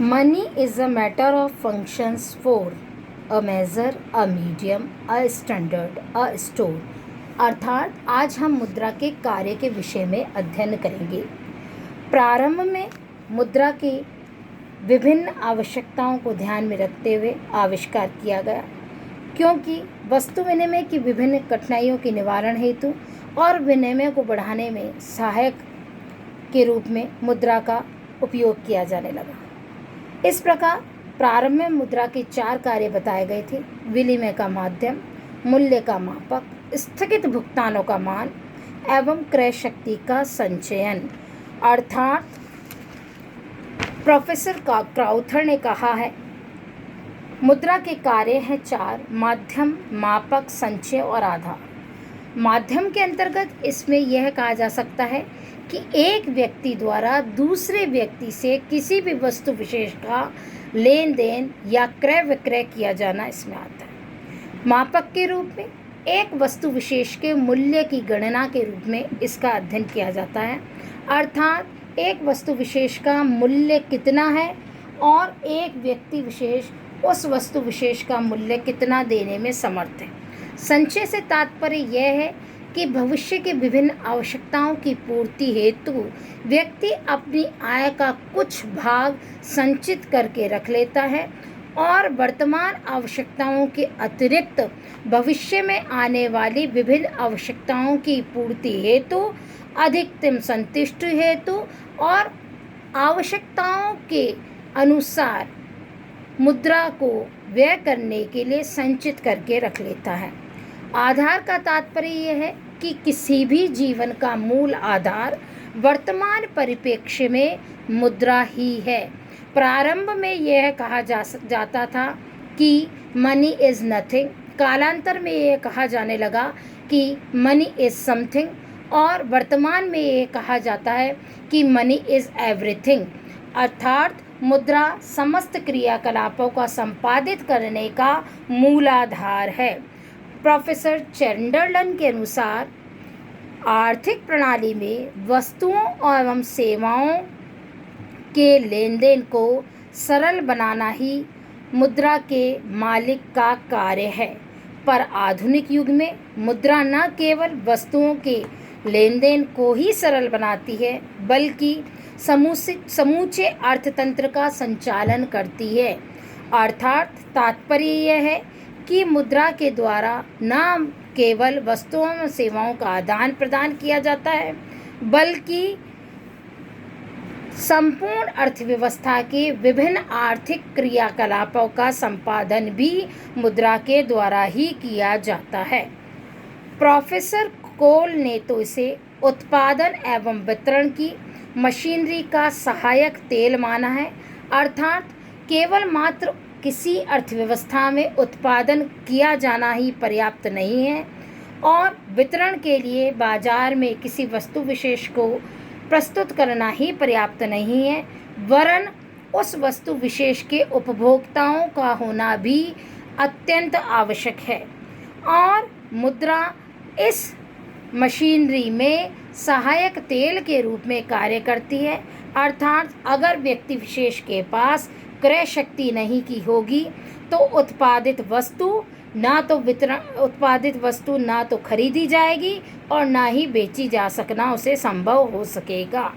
Money is a matter of functions for a measure, a medium, a standard, a store. अर्थात आज हम मुद्रा के कार्य के विषय में अध्ययन करेंगे। प्रारंभ में मुद्रा की विभिन्न आवश्यकताओं को ध्यान में रखते हुए आविष्कार किया गया, क्योंकि वस्तु विनिमय की विभिन्न कठिनाइयों के निवारण हेतु और विनिमय को बढ़ाने में सहायक के रूप में मुद्रा का उपयोग किया जाने लगा। इस प्रकार प्रारंभ में मुद्रा के 4 कार्य बताए गए थे: विनिमय का माध्यम, मूल्य का मापक, स्थगित भुगतानों का मान एवं क्रय शक्ति का संचयन। अर्थात प्रोफेसर क्राउथर ने कहा है, मुद्रा के कार्य हैं 4: माध्यम, मापक, संचय और आधार। माध्यम के अंतर्गत इसमें यह कहा जा सकता है कि एक व्यक्ति द्वारा दूसरे व्यक्ति से किसी भी वस्तु विशेष का लेन देन या क्रय विक्रय किया जाना इसमें आता है। मापक के रूप में एक वस्तु विशेष के मूल्य की गणना के रूप में इसका अध्ययन किया जाता है। अर्थात एक वस्तु विशेष का मूल्य कितना है और एक व्यक्ति विशेष उस वस्तु विशेष का मूल्य कितना देने में समर्थ है। संचय से तात्पर्य यह है कि भविष्य के विभिन्न आवश्यकताओं की पूर्ति हेतु व्यक्ति अपनी आय का कुछ भाग संचित करके रख लेता है और वर्तमान आवश्यकताओं के अतिरिक्त भविष्य में आने वाली विभिन्न आवश्यकताओं की पूर्ति हेतु, अधिकतम संतुष्टि हेतु और आवश्यकताओं के अनुसार मुद्रा को व्यय करने के लिए संचित करके रख लेता है। आधार का तात्पर्य यह है कि किसी भी जीवन का मूल आधार वर्तमान परिप्रेक्ष्य में मुद्रा ही है। प्रारंभ में यह कहा जाता था कि मनी इज़ नथिंग, कालांतर में यह कहा जाने लगा कि मनी इज़ समथिंग और वर्तमान में यह कहा जाता है कि मनी इज़ एवरीथिंग। अर्थात मुद्रा समस्त क्रियाकलापों का संपादित करने का मूलाधार है। प्रोफेसर चैंडरलन के अनुसार आर्थिक प्रणाली में वस्तुओं एवं सेवाओं के लेन देन को सरल बनाना ही मुद्रा के मालिक का कार्य है। पर आधुनिक युग में मुद्रा न केवल वस्तुओं के लेन देन को ही सरल बनाती है, बल्कि समूचे अर्थतंत्र का संचालन करती है। अर्थात तात्पर्य यह है कि मुद्रा के द्वारा न केवल वस्तुओं और सेवाओं का आदान प्रदान किया जाता है, बल्कि संपूर्ण अर्थव्यवस्था के विभिन्न आर्थिक क्रियाकलापों का संपादन भी मुद्रा के द्वारा ही किया जाता है। प्रोफेसर कोल ने तो इसे उत्पादन एवं वितरण की मशीनरी का सहायक तेल माना है। अर्थात केवल मात्र किसी अर्थव्यवस्था में उत्पादन किया जाना ही पर्याप्त नहीं है और वितरण के लिए बाजार में किसी वस्तु विशेष को प्रस्तुत करना ही पर्याप्त नहीं है, वरन उस वस्तु विशेष के उपभोक्ताओं का होना भी अत्यंत आवश्यक है। और मुद्रा इस मशीनरी में सहायक तेल के रूप में कार्य करती है। अर्थात अगर व्यक्ति विशेष के पास क्रय शक्ति नहीं की होगी तो उत्पादित वस्तु ना तो खरीदी जाएगी और ना ही बेची जा सकना उसे संभव हो सकेगा।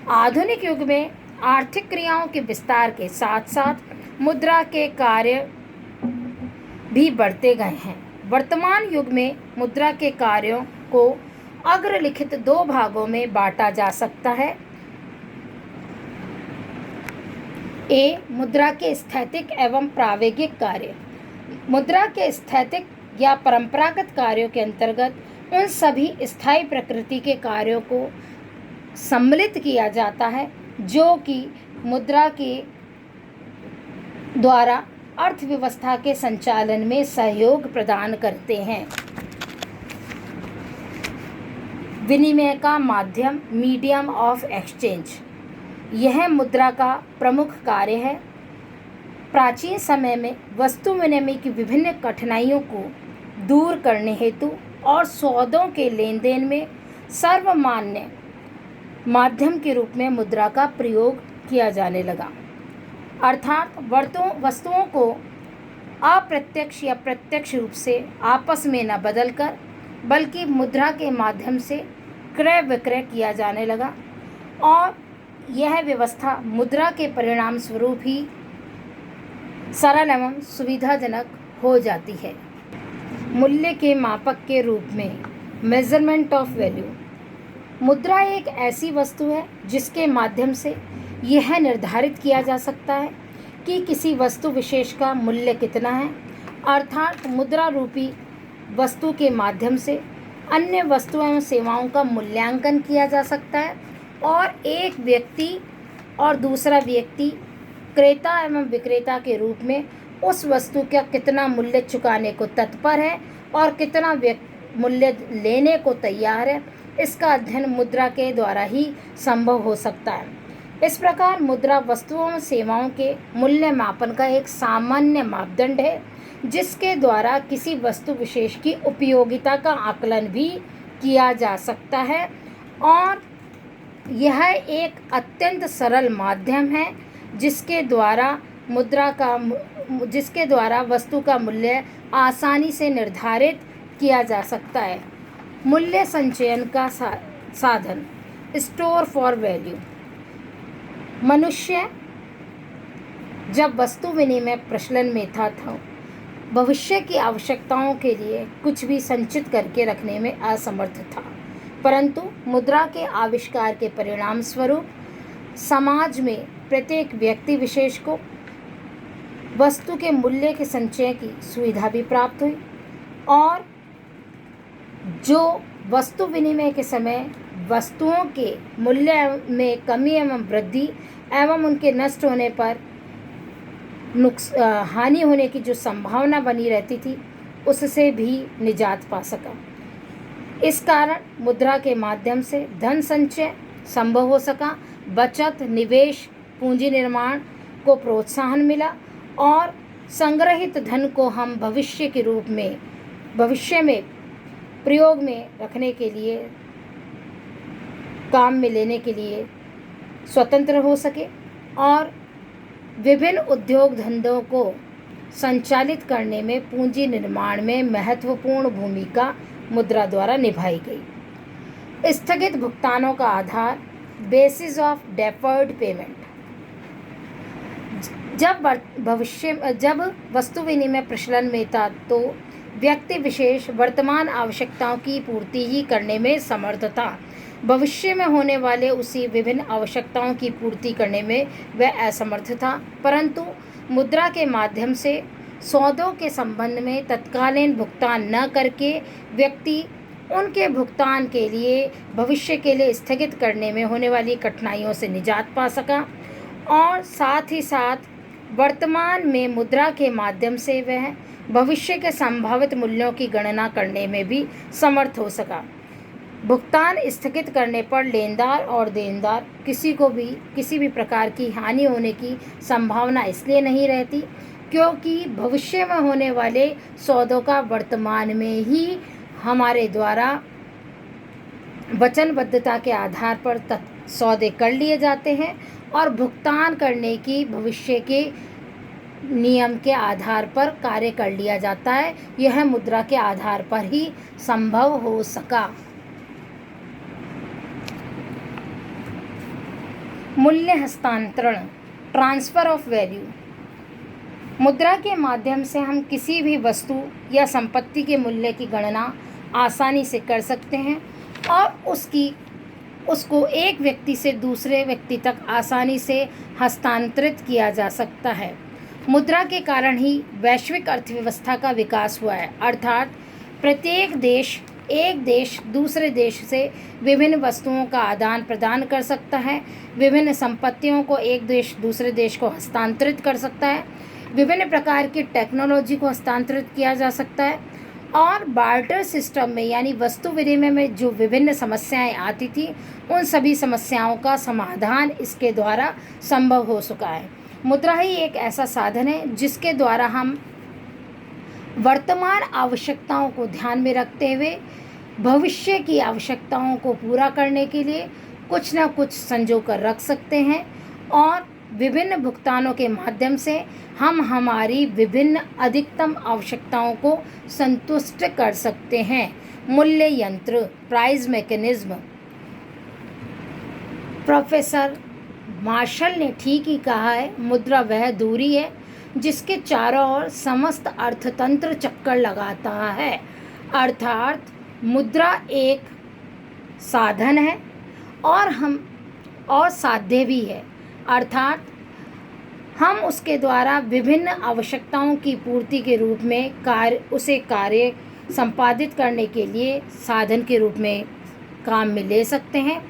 आधुनिक युग में आर्थिक क्रियाओं के विस्तार के साथ साथ मुद्रा के कार्य भी बढ़ते गए हैं। वर्तमान युग में मुद्रा के कार्यों को अग्रलिखित 2 भागों में बांटा जा सकता है। ए, मुद्रा के स्थैतिक एवं प्रायोगिक कार्य। मुद्रा के स्थैतिक या परंपरागत कार्यों के अंतर्गत उन सभी स्थायी प्रकृति के कार्यों को सम्मिलित किया जाता है जो कि मुद्रा के द्वारा अर्थव्यवस्था के संचालन में सहयोग प्रदान करते हैं। विनिमय का माध्यम, मीडियम ऑफ एक्सचेंज, यह मुद्रा का प्रमुख कार्य है। प्राचीन समय में वस्तु विनिमय की विभिन्न कठिनाइयों को दूर करने हेतु और सौदों के लेन देन में सर्वमान्य माध्यम के रूप में मुद्रा का प्रयोग किया जाने लगा। अर्थात वस्तुओं को अप्रत्यक्ष या प्रत्यक्ष रूप से आपस में न बदलकर बल्कि मुद्रा के माध्यम से क्रय विक्रय किया जाने लगा और यह व्यवस्था मुद्रा के परिणाम स्वरूप ही सरल एवं सुविधाजनक हो जाती है। मूल्य के मापक के रूप में मेजरमेंट ऑफ वैल्यू। मुद्रा एक ऐसी वस्तु है जिसके माध्यम से यह निर्धारित किया जा सकता है कि किसी वस्तु विशेष का मूल्य कितना है। अर्थात मुद्रा रूपी वस्तु के माध्यम से अन्य वस्तुओं एवं सेवाओं का मूल्यांकन किया जा सकता है और एक व्यक्ति और दूसरा व्यक्ति क्रेता एवं विक्रेता के रूप में उस वस्तु का कितना मूल्य चुकाने को तत्पर है और कितना मूल्य लेने को तैयार है, इसका अध्ययन मुद्रा के द्वारा ही संभव हो सकता है। इस प्रकार मुद्रा वस्तुओं और सेवाओं के मूल्य मापन का एक सामान्य मापदंड है जिसके द्वारा किसी वस्तु विशेष की उपयोगिता का आकलन भी किया जा सकता है और यह एक अत्यंत सरल माध्यम है जिसके द्वारा वस्तु का मूल्य आसानी से निर्धारित किया जा सकता है। मूल्य संचयन का साधन, स्टोर फॉर वैल्यू। मनुष्य जब वस्तु विनिमय प्रचलन में था भविष्य की आवश्यकताओं के लिए कुछ भी संचित करके रखने में असमर्थ था, परंतु मुद्रा के आविष्कार के परिणाम स्वरूप समाज में प्रत्येक व्यक्ति विशेष को वस्तु के मूल्य के संचय की सुविधा भी प्राप्त हुई और जो वस्तु विनिमय के समय वस्तुओं के मूल्य में कमी एवं वृद्धि एवं उनके नष्ट होने पर हानि होने की जो संभावना बनी रहती थी उससे भी निजात पा सका। इस कारण मुद्रा के माध्यम से धन संचय संभव हो सका, बचत, निवेश, पूंजी निर्माण को प्रोत्साहन मिला और संग्रहित धन को हम भविष्य में प्रयोग में रखने के लिए, काम में लेने के लिए स्वतंत्र हो सके और विभिन्न उद्योग धंधों को संचालित करने में पूंजी निर्माण में महत्वपूर्ण भूमिका मुद्रा द्वारा निभाई गई। स्थगित भुगतानों का आधार, बेसिस ऑफ डेफर्ड पेमेंट। जब वस्तु विनिमय प्रचलन में था तो व्यक्ति विशेष वर्तमान आवश्यकताओं की पूर्ति ही करने में समर्थ था, भविष्य में होने वाले उसी विभिन्न आवश्यकताओं की पूर्ति करने में वह असमर्थ था। परंतु मुद्रा के माध्यम से सौदों के संबंध में तत्कालीन भुगतान न करके व्यक्ति उनके भुगतान के लिए भविष्य के लिए स्थगित करने में होने वाली कठिनाइयों से निजात पा सका और साथ ही साथ वर्तमान में मुद्रा के माध्यम से वह भविष्य के संभावित मूल्यों की गणना करने में भी समर्थ हो सका। भुगतान स्थगित करने पर लेनदार और देनदार किसी भी प्रकार की हानि होने की संभावना इसलिए नहीं रहती क्योंकि भविष्य में होने वाले सौदों का वर्तमान में ही हमारे द्वारा वचनबद्धता के आधार पर सौदे कर लिए जाते हैं और भुगतान करने की भविष्य के नियम के आधार पर कार्य कर लिया जाता है। यह मुद्रा के आधार पर ही संभव हो सका। मूल्य हस्तांतरण, ट्रांसफ़र ऑफ वैल्यू। मुद्रा के माध्यम से हम किसी भी वस्तु या संपत्ति के मूल्य की गणना आसानी से कर सकते हैं और उसको एक व्यक्ति से दूसरे व्यक्ति तक आसानी से हस्तांतरित किया जा सकता है। मुद्रा के कारण ही वैश्विक अर्थव्यवस्था का विकास हुआ है, अर्थात प्रत्येक देश एक देश दूसरे देश से विभिन्न वस्तुओं का आदान प्रदान कर सकता है, विभिन्न संपत्तियों को एक देश दूसरे देश को हस्तांतरित कर सकता है, विभिन्न प्रकार की टेक्नोलॉजी को हस्तांतरित किया जा सकता है और बार्टर सिस्टम में यानी वस्तु विनिमय में जो विभिन्न समस्याएं आती थी उन सभी समस्याओं का समाधान इसके द्वारा संभव हो चुका है। मुद्रा ही एक ऐसा साधन है जिसके द्वारा हम वर्तमान आवश्यकताओं को ध्यान में रखते हुए भविष्य की आवश्यकताओं को पूरा करने के लिए कुछ न कुछ संजो कर रख सकते हैं और विभिन्न भुगतानों के माध्यम से हम हमारी विभिन्न अधिकतम आवश्यकताओं को संतुष्ट कर सकते हैं। मूल्य यंत्र, प्राइस मैकेनिज्म। प्रोफेसर मार्शल ने ठीक ही कहा है, मुद्रा वह दूरी है जिसके चारों ओर समस्त अर्थतंत्र चक्कर लगाता है। अर्थात मुद्रा एक साधन है और साध्य भी है। अर्थात हम उसके द्वारा विभिन्न आवश्यकताओं की पूर्ति के रूप में कार्य संपादित करने के लिए साधन के रूप में काम में ले सकते हैं,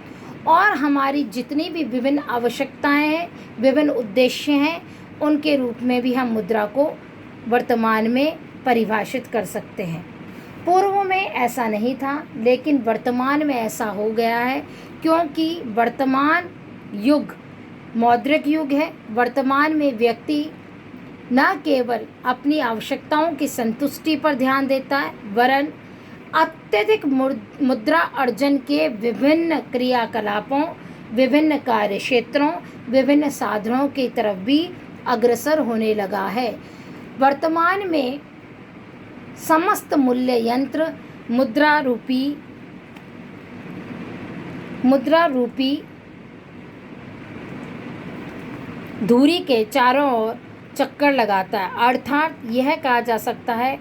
और हमारी जितनी भी विभिन्न आवश्यकताएं हैं, विभिन्न उद्देश्य हैं, उनके रूप में भी हम मुद्रा को वर्तमान में परिभाषित कर सकते हैं। पूर्व में ऐसा नहीं था, लेकिन वर्तमान में ऐसा हो गया है, क्योंकि वर्तमान युग मौद्रिक युग है। वर्तमान में व्यक्ति न केवल अपनी आवश्यकताओं की संतुष्टि पर ध्यान देता है, वरन अत्यधिक मुद्रा अर्जन के विभिन्न क्रियाकलापों, विभिन्न कार्य क्षेत्रों, विभिन्न साधनों की तरफ भी अग्रसर होने लगा है। वर्तमान में समस्त मूल्य यंत्र मुद्रा रूपी धुरी के चारों ओर चक्कर लगाता है। अर्थात यह कहा जा सकता है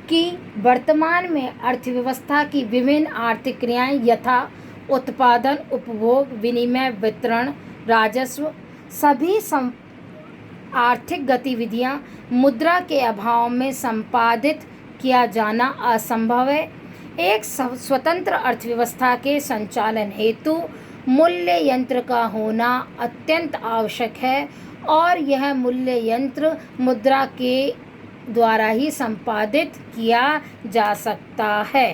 कि वर्तमान में अर्थव्यवस्था की विभिन्न आर्थिक क्रियाएं यथा उत्पादन, उपभोग, विनिमय, वितरण, राजस्व, सभी आर्थिक गतिविधियां मुद्रा के अभाव में संपादित किया जाना असंभव है। एक स्वतंत्र अर्थव्यवस्था के संचालन हेतु मूल्य यंत्र का होना अत्यंत आवश्यक है, और यह मूल्य यंत्र मुद्रा के द्वारा ही संपादित किया जा सकता है।